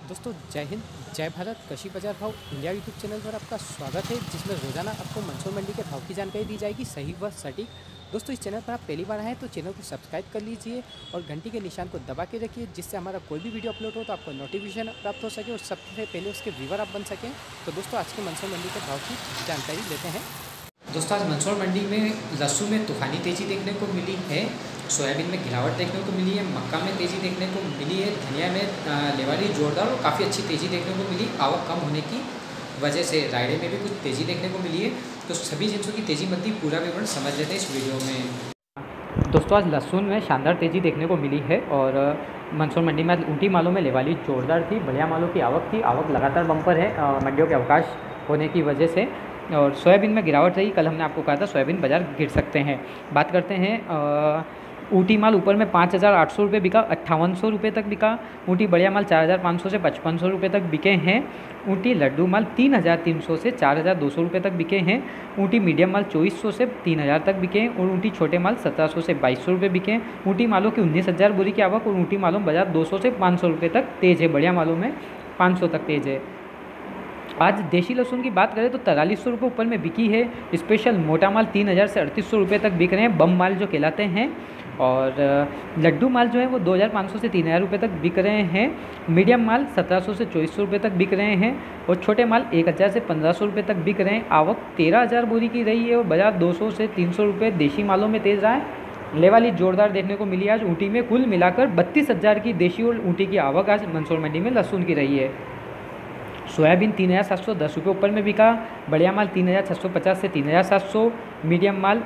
दोस्तों जय हिंद जय भारत। कृषि बाजार भाव इंडिया यूट्यूब चैनल पर आपका स्वागत है, जिसमें रोजाना आपको मंसूर मंडी के भाव की जानकारी दी जाएगी, सही व सटीक। दोस्तों इस चैनल पर आप पहली बार आए तो चैनल को सब्सक्राइब कर लीजिए और घंटी के निशान को दबा के रखिए, जिससे हमारा कोई भी वीडियो अपलोड हो तो आपको नोटिफिकेशन प्राप्त हो सके और सबसे पहले उसके व्यूअर आप बन सकें। तो दोस्तों आज के मंसूर मंडी के भाव की जानकारी लेते हैं। दोस्तों आज मंसूर मंडी में लहसुन में तूफानी तेज़ी देखने को मिली है, सोयाबीन में गिरावट देखने को मिली है, मक्का में तेज़ी देखने को मिली है, धनिया में लेवाली जोरदार और काफ़ी अच्छी तेज़ी देखने को मिली। आवक कम होने की वजह से रायडे में भी कुछ तेज़ी देखने को मिली है। तो सभी जिनसों की तेज़ी मध्य पूरा विवरण समझ लेते हैं इस वीडियो में। दोस्तों आज लहसुन में शानदार तेज़ी देखने को मिली है और मंसूर मंडी में ऊँटी मालों में लेवाली जोरदार थी, बढ़िया मालों की आवक थी। आवक लगातार बम्पर है मंडियों के अवकाश होने की वजह से। और सोयाबीन में गिरावट रही, कल हमने आपको कहा था सोयाबीन बाज़ार गिर सकते हैं। बात करते हैं ऊटी माल ऊपर में 5,800 रुपये बिका, 5800 रुपये तक बिका। ऊटी बढ़िया माल 4,500 से 5,500 रुपये तक बिके हैं। ऊटी लड्डू माल 3,300 से 4,200 रुपये तक बिके हैं। ऊटी मीडियम माल 2,400 से 3,000 तक बिके और ऊटी छोटे माल 1,700 से 2,200 रुपये बिके। ऊटी मालों की 19,000 बोरी की आवक और ऊटी मालों बाजार 200 से 500 रुपये तक तेज़ है, बढ़िया मालों में 500 तक तेज़ है। आज देशी लहसुन की बात करें तो 4300 रुपये ऊपर में बिकी है। स्पेशल मोटा माल 3,000 से 3,800 रुपये तक बिक रहे हैं, बम माल जो कहलाते हैं। और लड्डू माल जो है वो 2,500 से 3,000 रुपये तक बिक रहे हैं। मीडियम माल 1,700 से 2,400 रुपये तक बिक रहे हैं और छोटे माल 1,000 से 1,500 रुपये तक बिक रहे हैं। आवक 13,000 बोरी की रही है और बाजार 200 से 300 रुपये देशी मालों में तेज़ रहा है। लेवाली जोरदार देखने को मिली आज ऊटी में। कुल मिलाकर 32,000 की देशी और ऊटी की आवक आज मंसूर मंडी में लहसुन की रही है। सोयाबीन 3,710 रुपये ऊपर में बिका, बढ़िया माल 3,650 से 3,700, मीडियम माल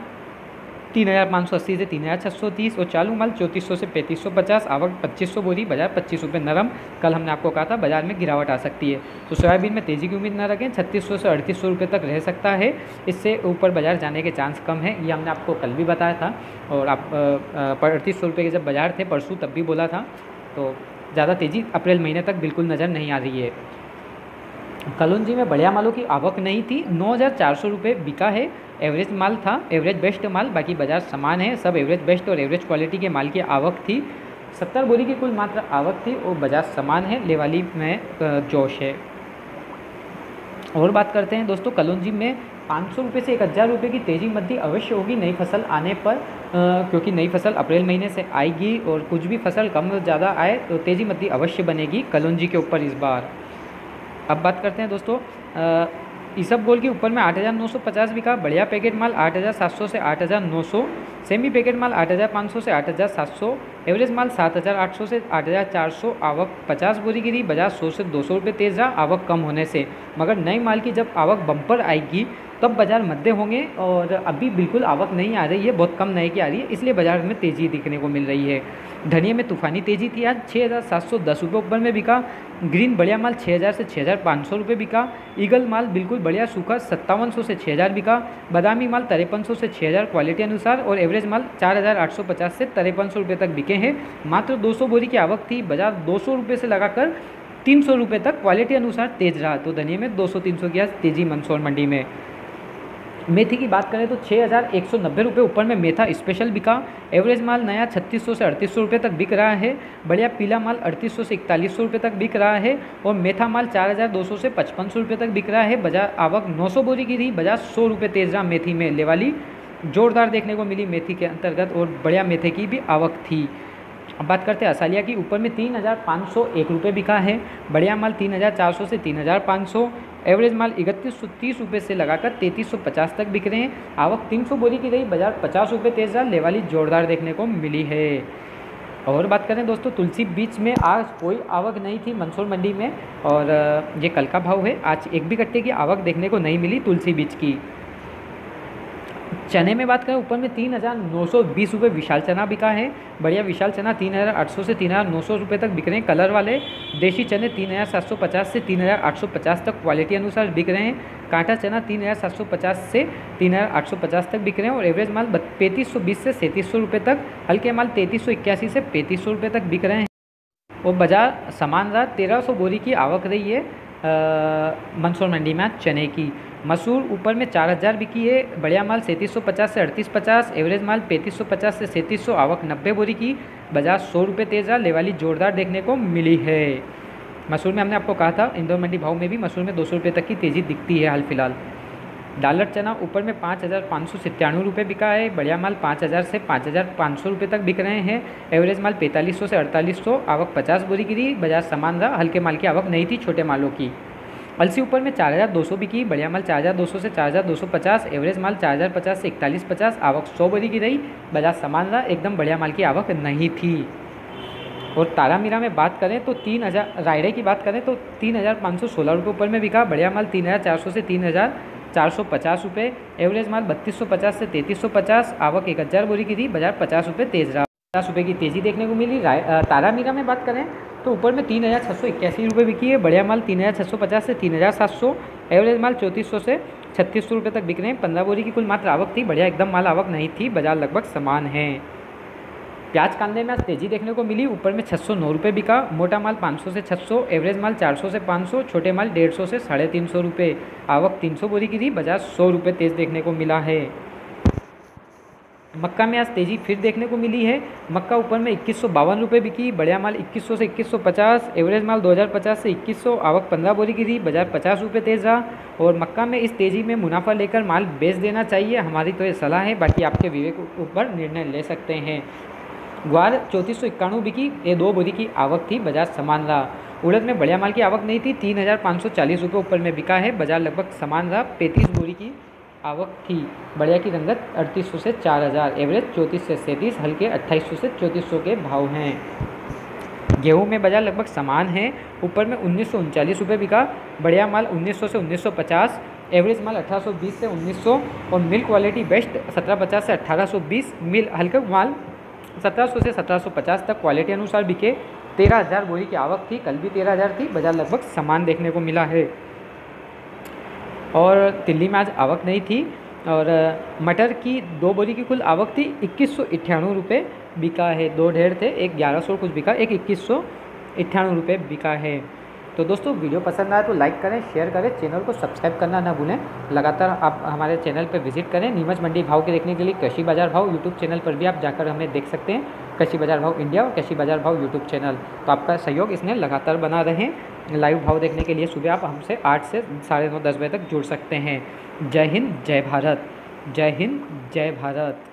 3,580 से 3,630 और चालू माल 3,400 से 3,550। आवक 2,500 बोरी, बाजार 25 रुपये नरम। कल हमने आपको कहा था बाजार में गिरावट आ सकती है, तो सोयाबीन में तेज़ी की उम्मीद न रखें। 3,600 से 3,800 रुपये तक रह सकता है, इससे ऊपर बाजार जाने के चांस कम है, ये हमने आपको कल भी बताया था। और आप 3,800 रुपये के जब बाजार थे परसों तब भी बोला था। तो ज़्यादा तेज़ी अप्रैल महीने तक बिल्कुल नज़र नहीं आ रही है। कलौंजी में बढ़िया मालों की आवक नहीं थी, 9,400 रुपये बिका है। एवरेज माल था, एवरेज बेस्ट माल, बाकी बाजार समान है, सब एवरेज बेस्ट और एवरेज क्वालिटी के माल की आवक थी। 70 बोरी की कुल मात्र आवक थी और बाजार समान है, लेवाली में जोश है। और बात करते हैं दोस्तों कलौंजी में 500 रुपये से 1,000 रुपये की तेज़ी मध्य अवश्य होगी नई फसल आने पर, क्योंकि नई फसल अप्रैल महीने से आएगी और कुछ भी फसल कम ज़्यादा आए तो तेज़ी मध्य अवश्य बनेगी कलौंजी के ऊपर इस बार। अब बात करते हैं दोस्तों इसबगोल के ऊपर में 8,950 बिका, बढ़िया पैकेट माल 8,700 से 8,900, सेमी पैकेट माल 8,500 से 8,700, एवरेज माल 7,800 से 8,400। आवक 50 बोरी की रही, बाजार 100 से 200 रुपये तेज़ रहा आवक कम होने से। मगर नई माल की जब आवक बम्पर आएगी तब बाजार मध्य होंगे और अभी बिल्कुल आवक नहीं आ रही है, बहुत कम नए की आ रही है, इसलिए बाजार में तेज़ी दिखने को मिल रही है। धनिया में तूफानी तेज़ी थी, आज 6,710 रुपये ऊपर में बिका। ग्रीन बढ़िया माल 6,000 से 6,500 रुपये बिका। ईगल माल बिल्कुल बढ़िया सूखा 5,700 से 6,000 बिका। बादामी माल 5,300 से 6,000 क्वालिटी अनुसार और एवरेज माल 4,850 से 5,300 रुपये तक बिके हैं। मात्र 200 बोरी की आवक थी, बाजार 200 रुपये से लगाकर 300 रुपये तक क्वालिटी अनुसार तेज़ रहा। तो धनिया में 200-300 की आज तेज़ी मंसूर मंडी में। मेथी की बात करें तो 6,190 रुपये ऊपर में मेथा स्पेशल बिका। एवरेज माल नया 3,600 से 3,800 रुपये तक बिक रहा है। बढ़िया पीला माल 3,800 से 4,100 रुपये तक बिक रहा है और मेथा माल 4,200 से 5,500 रुपये तक बिक रहा है। बाजार आवक 900 बोरी की रही, बाजार 100 रुपये तेज रहा। मेथी में लेवाली जोरदार देखने को मिली मेथी के अंतर्गत और बढ़िया मेथे की भी आवक थी। अब बात करते हैं असालिया की, ऊपर में 3,501 रुपये बिका है। बढ़िया माल 3,400 से 3,500, एवरेज माल 3,130 रुपये से लगाकर 3,350 तक बिक रहे हैं। आवक 300 बोरी की रही, बाजार 50 रुपये तेज रहा, लेवाली जोरदार देखने को मिली है। और बात करें दोस्तों तुलसी बीज में आज कोई आवक नहीं थी मंसूर मंडी में और ये कल का भाव है, आज एक भी कट्टे की आवक देखने को नहीं मिली तुलसी बीज की। चने में बात करें ऊपर में 3,920 रुपये विशाल चना बिका है। बढ़िया विशाल चना 3,800 से 3,900 रुपये तक बिक रहे हैं। कलर वाले देशी चने 3,750 से 3,850 तक क्वालिटी अनुसार बिक रहे हैं। कांटा चना 3,750 से 3,850 तक बिक रहे हैं और एवरेज माल 3,520 से 3,700 रुपये तक, हल्के माल 3,381 से 3,500 रुपये तक बिक रहे हैं। और बाजार समान रहा, 1,300 बोरी की आवक रही है मंसूर मंडी में चने की। मसूर ऊपर में 4,000 बिकी है। बढ़िया माल 3,750 से 3,850, एवरेज माल 3,550 से 3,700। आवक 90 बोरी की, बाजार 100 रुपये तेज रहा, लेवाली जोरदार देखने को मिली है। मसूर में हमने आपको कहा था इंदौर मंडी भाव में भी मसूर में 200 रुपये तक की तेज़ी दिखती है हाल फिलहाल। डालर चना ऊपर में 5,597 बिका है, बढ़िया माल 5,000 से 5,500 रुपये तक बिक रहे हैं। एवरेज माल 4,500 से 4,800, आवक 50 बोरी गिरी, बाजार समान रहा, हल्के माल की आवक नहीं थी छोटे मालों की। अलसी ऊपर में 4,200 बिकी, बढ़िया माल 4,200 से 4,250, एवरेज माल 4,050 से 4,150, आवक 100 बोरी की रही, बाजार समान रहा, एकदम बढ़िया माल की आवक नहीं थी। और तारामीरा में बात करें तो 3,000, रायडे की बात करें तो 3,516 रुपये ऊपर में बिका, बढ़िया माल 3,400 से 3,450 रुपये, एवरेज माल 3,250 से 3,350, आवक 1,000 बोरी की थी, बाजार 50 रुपये तेज रहा, 50 रुपये की तेज़ी देखने को मिली। तारामीरा में बात करें तो ऊपर में 3,681 रुपये बिकी है, बढ़िया माल 3,650 से 3,700, एवरेज माल 3,400 से 3,600 रुपये तक बिक रहे हैं। 15 बोरी की कुल मात्र आवक थी, बढ़िया एकदम माल आवक नहीं थी, बाजार लगभग समान है। प्याज कांदे में आज तेज़ी देखने को मिली, ऊपर में 609 रुपये बिका, मोटा माल 500 से 600, एवरेज माल 400 से 500, छोटे माल 150 से 350 रुपये, आवक 300 बोरी की थी, बाजार 100 रुपये तेज़ देखने को मिला है। मक्का में आज तेज़ी फिर देखने को मिली है, मक्का ऊपर में 2152 रुपये बिकी, बढ़िया माल 2100 से 2150, एवरेज माल 2,050 से 2,100, आवक 15 बोरी की थी, बाजार 50 रुपये तेज़ रहा। और मक्का में इस तेज़ी में मुनाफा लेकर माल बेच देना चाहिए, हमारी तो ये सलाह है, बाकी आपके विवेक के ऊपर निर्णय ले सकते हैं। ग्वार 3,491 बिकी, ये 2 बोरी की आवक थी, बाजार समान रहा। उड़द में बढ़िया माल की आवक नहीं थी, 3,540 रुपये ऊपर में बिका है, बाजार लगभग समान रहा, 35 बोरी की आवक थी, बढ़िया की रंगत 3,800 से 4,000, एवरेज 34 से 37, हल्के 2,800 से 3,400 के भाव हैं। गेहूं में बाजार लगभग समान है, ऊपर में 1,939 रुपये बिका, बढ़िया माल 1,900 से 1,950, एवरेज माल 1,820 से 1,900, और मिल क्वालिटी बेस्ट 1,750 से 1,820, मिल हल्का माल 1,700 से 1,750 तक क्वालिटी अनुसार बिके। 13,000 बोरी की आवक थी, कल भी 13,000 थी, बाजार लगभग समान देखने को मिला है। और दिल्ली में आज आवक नहीं थी, और मटर की 2 बोरी की कुल आवक थी, 2,198 रुपये बिका है, 2 ढेर थे, एक 1,100 कुछ बिका, एक 2,198 रुपये बिका है। तो दोस्तों वीडियो पसंद आए तो लाइक करें, शेयर करें, चैनल को सब्सक्राइब करना ना भूलें। लगातार आप हमारे चैनल पर विजिट करें। नीमच मंडी भाव के देखने के लिए कृषि बाजार भाव यूट्यूब चैनल पर भी आप जाकर हमें देख सकते हैं, कृषि बाजार भाव इंडिया और कृषि बाजार भाव यूट्यूब चैनल। तो आपका सहयोग इसमें लगातार बना रहें। लाइव भाव देखने के लिए सुबह आप हमसे 8 से 9:30 10 बजे तक जुड़ सकते हैं। जय हिंद, जय भारत। जय हिंद, जय भारत।